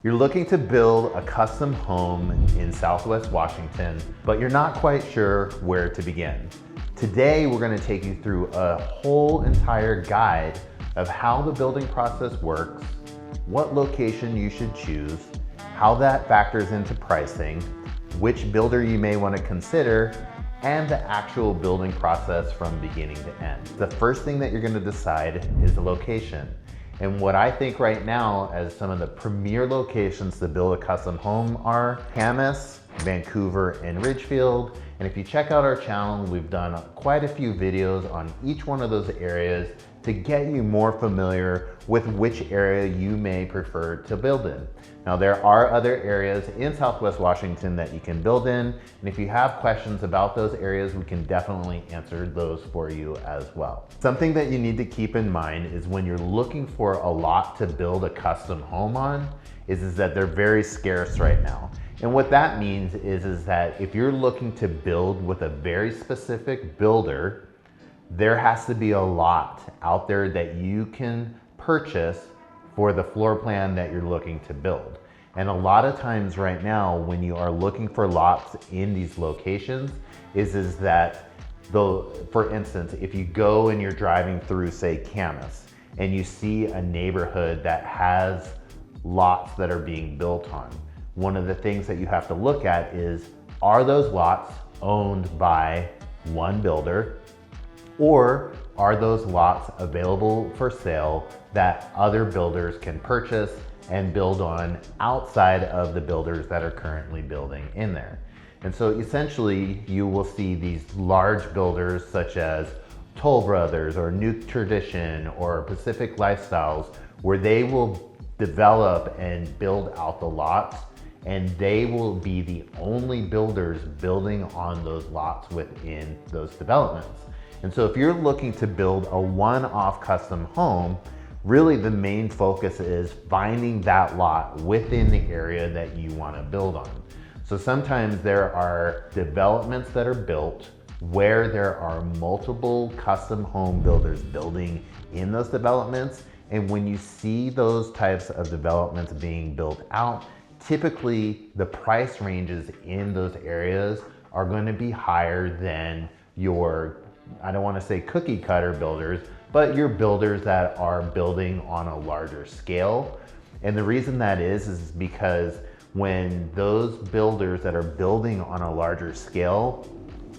You're looking to build a custom home in Southwest Washington, but you're not quite sure where to begin. Today, we're going to take you through a whole entire guide of how the building process works, what location you should choose, how that factors into pricing, which builder you may want to consider, and the actual building process from beginning to end. The first thing that you're going to decide is the location. And what I think right now as some of the premier locations to build a custom home are Camas, Vancouver, and Ridgefield. And if you check out our channel, we've done quite a few videos on each one of those areas to get you more familiar with which area you may prefer to build in. Now, there are other areas in Southwest Washington that you can build in. And if you have questions about those areas, we can definitely answer those for you as well. Something that you need to keep in mind is when you're looking for a lot to build a custom home on, is that they're very scarce right now. And what that means is that if you're looking to build with a very specific builder, there has to be a lot out there that you can purchase for the floor plan that you're looking to build. And a lot of times right now, when you are looking for lots in these locations, is that, for instance, if you go and you're driving through, say, Camas, and you see a neighborhood that has lots that are being built on, one of the things that you have to look at is, are those lots owned by one builder, or are those lots available for sale that other builders can purchase and build on outside of the builders that are currently building in there? And so essentially you will see these large builders such as Toll Brothers or New Tradition or Pacific Lifestyles, where they will develop and build out the lots, and they will be the only builders building on those lots within those developments. And so if you're looking to build a one-off custom home, really the main focus is finding that lot within the area that you want to build on. So sometimes there are developments that are built where there are multiple custom home builders building in those developments. And when you see those types of developments being built out, typically the price ranges in those areas are going to be higher than your, I don't want to say cookie cutter builders, but your builders that are building on a larger scale. And the reason that is because when those builders that are building on a larger scale,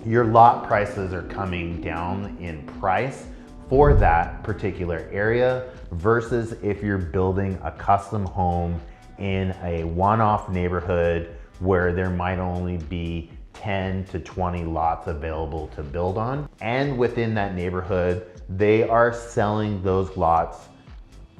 your lot prices are coming down in price for that particular area versus if you're building a custom home in a one-off neighborhood where there might only be 10 to 20 lots available to build on. And within that neighborhood, they are selling those lots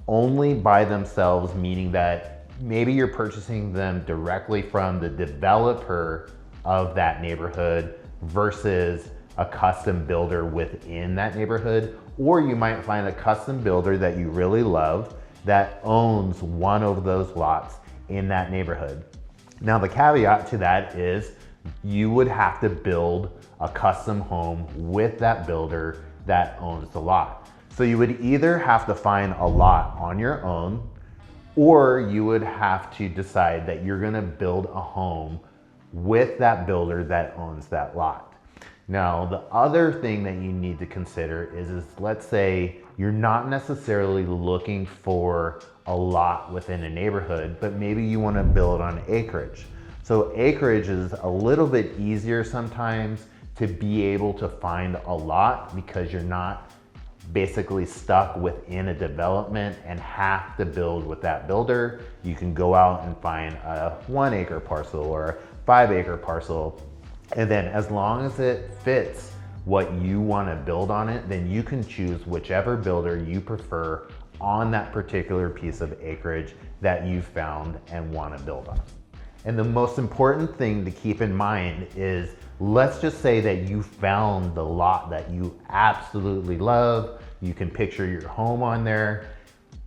only by themselves, meaning that maybe you're purchasing them directly from the developer of that neighborhood versus a custom builder within that neighborhood. Or you might find a custom builder that you really love that owns one of those lots in that neighborhood. Now, the caveat to that is you would have to build a custom home with that builder that owns the lot. So you would either have to find a lot on your own, or you would have to decide that you're gonna build a home with that builder that owns that lot. Now, the other thing that you need to consider is let's say you're not necessarily looking for a lot within a neighborhood, but maybe you wanna build on acreage. So acreage is a little bit easier sometimes to be able to find a lot because you're not basically stuck within a development and have to build with that builder. You can go out and find a 1 acre parcel or a 5 acre parcel. And then as long as it fits what you want to build on it, then you can choose whichever builder you prefer on that particular piece of acreage that you found and want to build on. And the most important thing to keep in mind is, let's just say that you found the lot that you absolutely love. You can picture your home on there.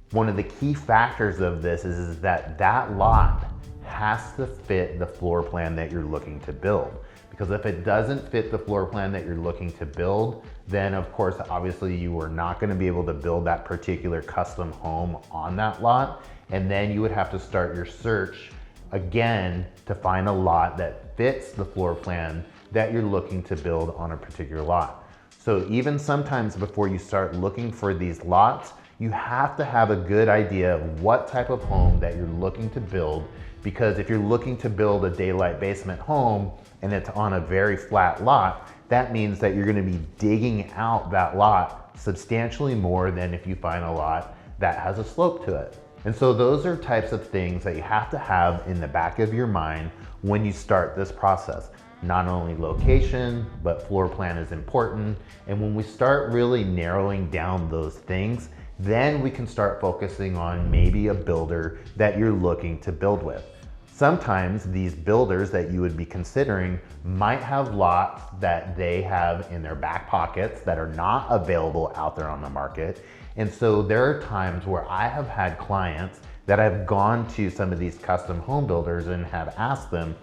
One of the key factors of this is that that lot has to fit the floor plan that you're looking to build. Because if it doesn't fit the floor plan that you're looking to build, then of course, obviously you are not going to be able to build that particular custom home on that lot. And then you would have to start your search again to find a lot that fits the floor plan that you're looking to build on a particular lot. So even sometimes before you start looking for these lots, you have to have a good idea of what type of home that you're looking to build, because if you're looking to build a daylight basement home and it's on a very flat lot, that means that you're going to be digging out that lot substantially more than if you find a lot that has a slope to it. And so those are types of things that you have to have in the back of your mind when you start this process. Not only location, but floor plan is important. And when we start really narrowing down those things, then we can start focusing on maybe a builder that you're looking to build with. Sometimes these builders that you would be considering might have lots that they have in their back pockets that are not available out there on the market. And so there are times where I have had clients that have gone to some of these custom home builders and have asked them,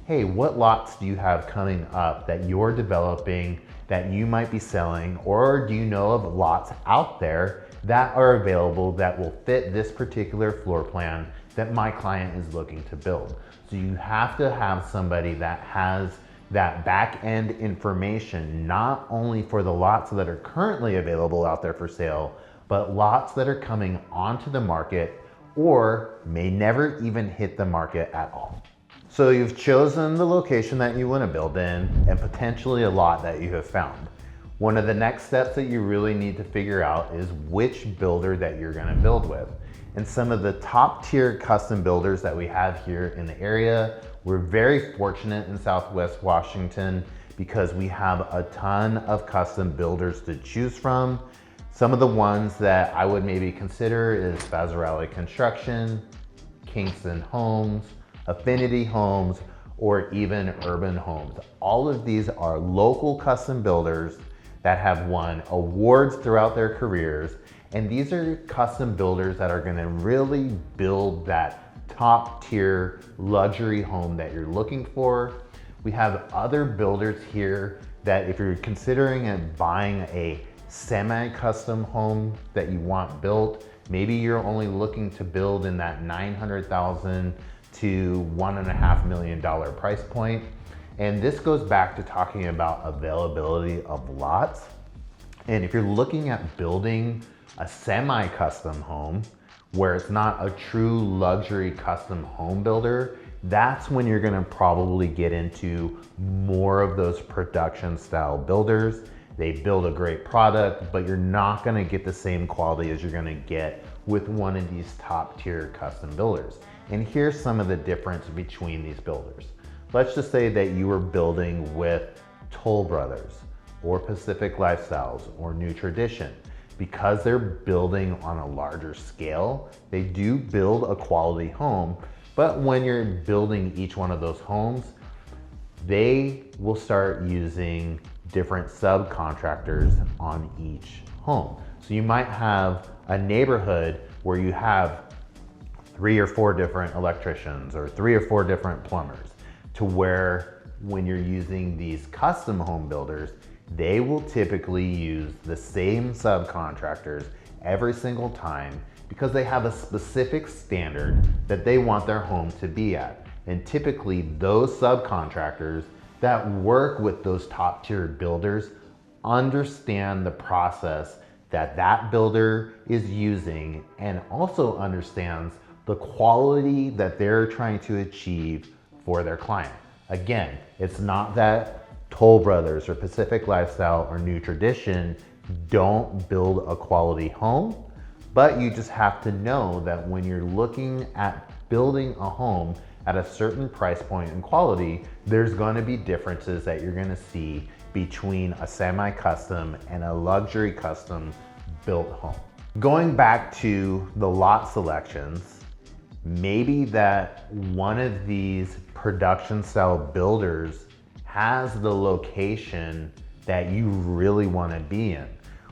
hey, what lots do you have coming up that you're developing that you might be selling? Or do you know of lots out there that are available that will fit this particular floor plan that my client is looking to build? So you have to have somebody that has that back end information, not only for the lots that are currently available out there for sale, but lots that are coming onto the market or may never even hit the market at all. So you've chosen the location that you want to build in and potentially a lot that you have found. One of the next steps that you really need to figure out is which builder that you're going to build with. And some of the top tier custom builders that we have here in the area, we're very fortunate in Southwest Washington because we have a ton of custom builders to choose from. Some of the ones that I would maybe consider is Fazzarelli Construction, Kingston Homes, Affinity Homes, or even Urban Homes. All of these are local custom builders that have won awards throughout their careers. And these are custom builders that are gonna really build that top tier luxury home that you're looking for. We have other builders here that if you're considering buying a semi-custom home that you want built, maybe you're only looking to build in that $900,000 to $1.5 million price point. And this goes back to talking about availability of lots. And if you're looking at building a semi-custom home where it's not a true luxury custom home builder, that's when you're gonna probably get into more of those production style builders. They build a great product, but you're not gonna get the same quality as you're gonna get with one of these top tier custom builders. And here's some of the difference between these builders. Let's just say that you were building with Toll Brothers or Pacific Lifestyles or New Tradition. Because they're building on a larger scale, they do build a quality home, but when you're building each one of those homes, they will start using different subcontractors on each home. So you might have a neighborhood where you have 3 or 4 different electricians or 3 or 4 different plumbers, to where when you're using these custom home builders, they will typically use the same subcontractors every single time because they have a specific standard that they want their home to be at. And typically those subcontractors that work with those top tier builders understand the process that that builder is using and also understands the quality that they're trying to achieve for their client. Again, it's not that Toll Brothers or Pacific Lifestyle or New Tradition don't build a quality home, but you just have to know that when you're looking at building a home at a certain price point and quality, there's going to be differences that you're going to see between a semi-custom and a luxury custom built home. Going back to the lot selections, maybe that one of these production style builders has the location that you really want to be in.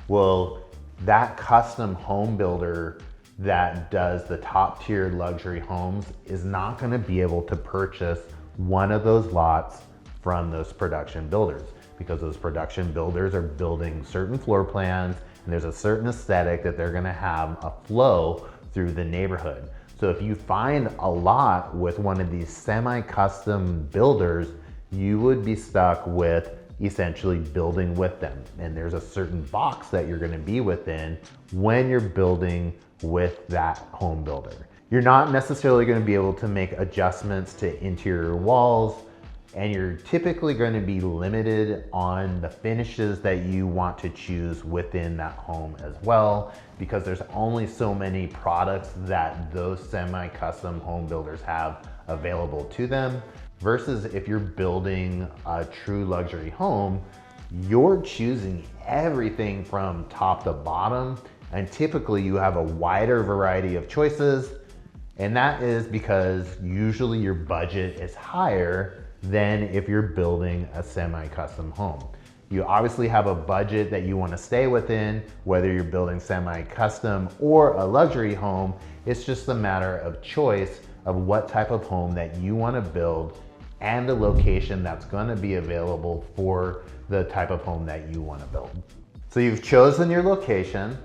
Well, that custom home builder that does the top tier luxury homes is not going to be able to purchase one of those lots from those production builders, because those production builders are building certain floor plans and there's a certain aesthetic that they're going to have a flow through the neighborhood. So if you find a lot with one of these semi-custom builders, you would be stuck with essentially building with them. And there's a certain box that you're gonna be within when you're building with that home builder. You're not necessarily gonna be able to make adjustments to interior walls, and you're typically going to be limited on the finishes that you want to choose within that home as well, because there's only so many products that those semi-custom home builders have available to them. Versus if you're building a true luxury home, you're choosing everything from top to bottom, and typically you have a wider variety of choices, and that is because usually your budget is higher than if you're building a semi-custom home. You obviously have a budget that you want to stay within, whether you're building semi-custom or a luxury home. It's just a matter of choice of what type of home that you want to build and the location that's going to be available for the type of home that you want to build. So you've chosen your location,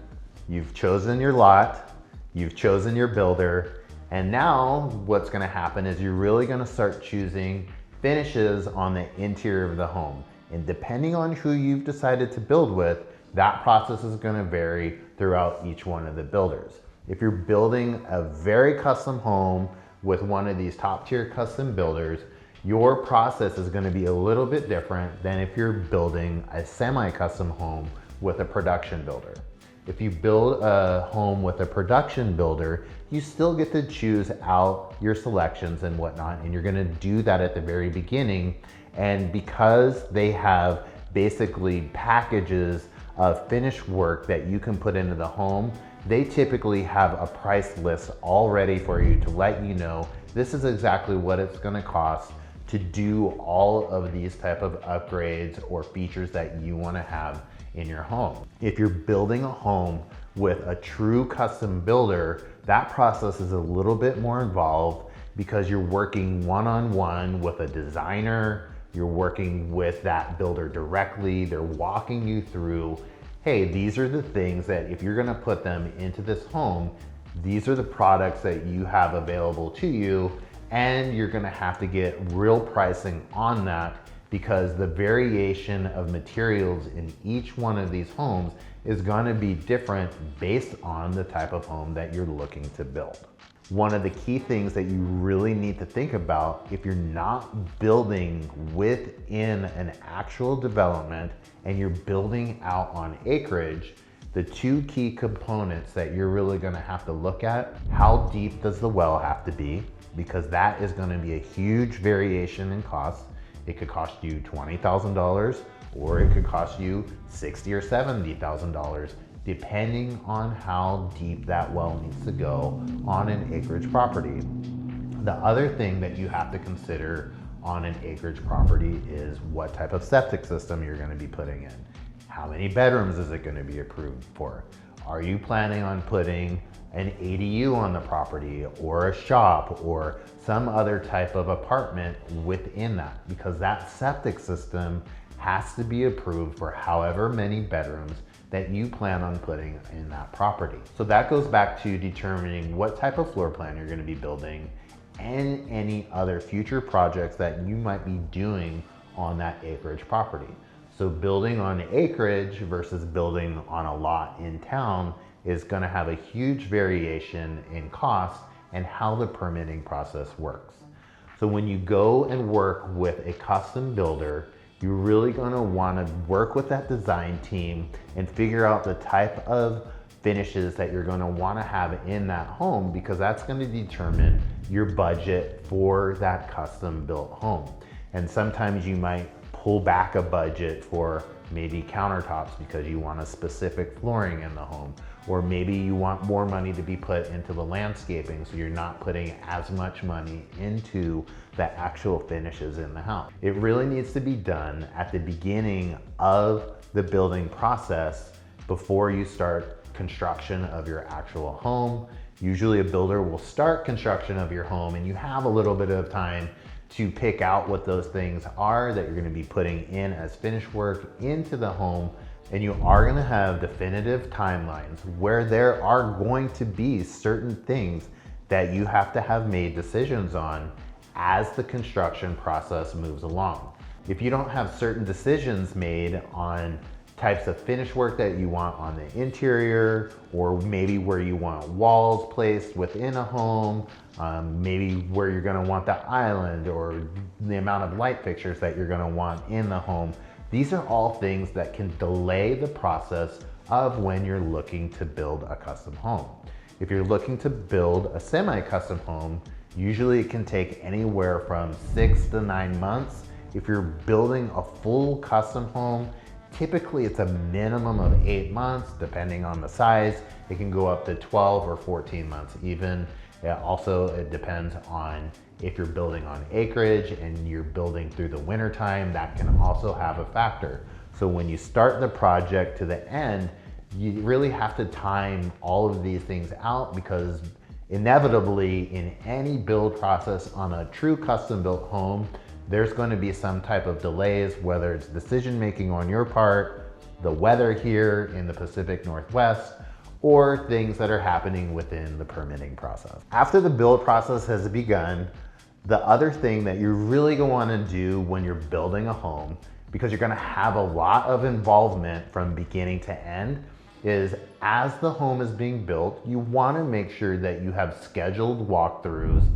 you've chosen your lot, you've chosen your builder, and now what's going to happen is you're really going to start choosing finishes on the interior of the home. And depending on who you've decided to build with, that process is going to vary throughout each one of the builders. If you're building a very custom home with one of these top tier custom builders, your process is going to be a little bit different than if you're building a semi-custom home with a production builder. If you build a home with a production builder, you still get to choose out your selections and whatnot, and you're gonna do that at the very beginning. And because they have basically packages of finished work that you can put into the home, they typically have a price list all ready for you to let you know this is exactly what it's gonna cost to do all of these type of upgrades or features that you wanna have in your home. If you're building a home with a true custom builder, that process is a little bit more involved because you're working one-on-one with a designer, you're working with that builder directly, they're walking you through, hey, these are the things that if you're gonna put them into this home, these are the products that you have available to you, and you're gonna have to get real pricing on that because the variation of materials in each one of these homes is going to be different based on the type of home that you're looking to build. One of the key things that you really need to think about if you're not building within an actual development and you're building out on acreage, the two key components that you're really going to have to look at: how deep does the well have to be, because that is going to be a huge variation in cost. It could cost you $20,000 or it could cost you $60,000 or $70,000, depending on how deep that well needs to go on an acreage property. The other thing that you have to consider on an acreage property is what type of septic system you're going to be putting in. How many bedrooms is it going to be approved for? Are you planning on putting an ADU on the property or a shop or some other type of apartment within that? Because that septic system has to be approved for however many bedrooms that you plan on putting in that property. So that goes back to determining what type of floor plan you're going to be building and any other future projects that you might be doing on that acreage property. So building on acreage versus building on a lot in town is going to have a huge variation in cost and how the permitting process works. So when you go and work with a custom builder, you're really going to want to work with that design team and figure out the type of finishes that you're going to want to have in that home, because that's going to determine your budget for that custom built home. And sometimes you might pull back a budget for maybe countertops because you want a specific flooring in the home, or maybe you want more money to be put into the landscaping, so you're not putting as much money into the actual finishes in the house. It really needs to be done at the beginning of the building process before you start construction of your actual home. Usually a builder will start construction of your home and you have a little bit of time to pick out what those things are that you're going to be putting in as finished work into the home. And you are going to have definitive timelines where there are going to be certain things that you have to have made decisions on as the construction process moves along. If you don't have certain decisions made on types of finish work that you want on the interior, or maybe where you want walls placed within a home, maybe where you're gonna want the island or the amount of light fixtures that you're gonna want in the home. These are all things that can delay the process of when you're looking to build a custom home. If you're looking to build a semi-custom home, usually it can take anywhere from 6 to 9 months. If you're building a full custom home, typically it's a minimum of 8 months, depending on the size. It can go up to 12 or 14 months even. It depends on if you're building on acreage and you're building through the winter time, that can also have a factor. So when you start the project to the end, you really have to time all of these things out, because inevitably in any build process on a true custom built home, there's going to be some type of delays, whether it's decision making on your part, the weather here in the Pacific Northwest, or things that are happening within the permitting process. After the build process has begun, the other thing that you're really going to want to do when you're building a home, because you're going to have a lot of involvement from beginning to end, is as the home is being built, you want to make sure that you have scheduled walkthroughs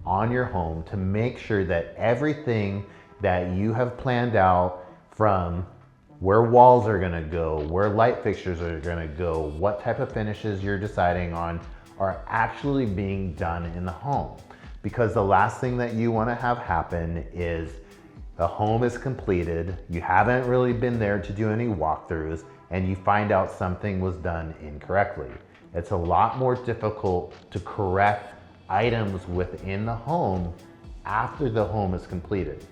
on your home to make sure that everything that you have planned out, from where walls are gonna go, where light fixtures are gonna go, what type of finishes you're deciding on, are actually being done in the home. Because the last thing that you wanna have happen is the home is completed, you haven't really been there to do any walkthroughs, and you find out something was done incorrectly. It's a lot more difficult to correct items within the home after the home is completed.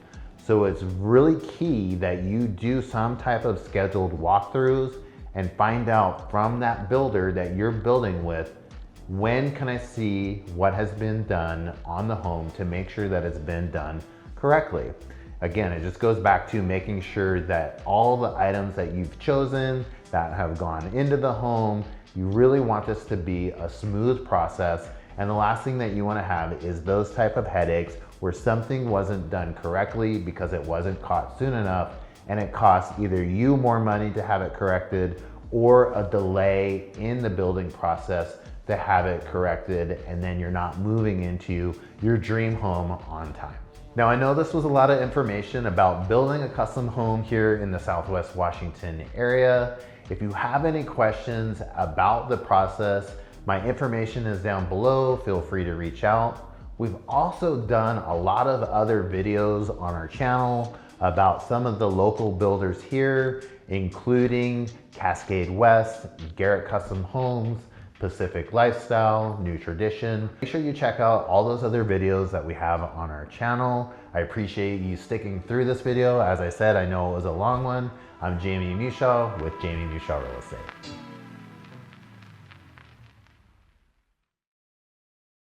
So it's really key that you do some type of scheduled walkthroughs and find out from that builder that you're building with, when can I see what has been done on the home to make sure that it's been done correctly. Again, it just goes back to making sure that all the items that you've chosen that have gone into the home, you really want this to be a smooth process. And the last thing that you want to have is those type of headaches where something wasn't done correctly because it wasn't caught soon enough, and it costs either you more money to have it corrected or a delay in the building process to have it corrected, and then you're not moving into your dream home on time. Now, I know this was a lot of information about building a custom home here in the Southwest Washington area. If you have any questions about the process, my information is down below. Feel free to reach out. We've also done a lot of other videos on our channel about some of the local builders here, including Cascade West, Garrett Custom Homes, Pacific Lifestyle, New Tradition. Make sure you check out all those other videos that we have on our channel. I appreciate you sticking through this video. As I said, I know it was a long one. I'm Jamie Mushaw with Jamie Mushaw Real Estate.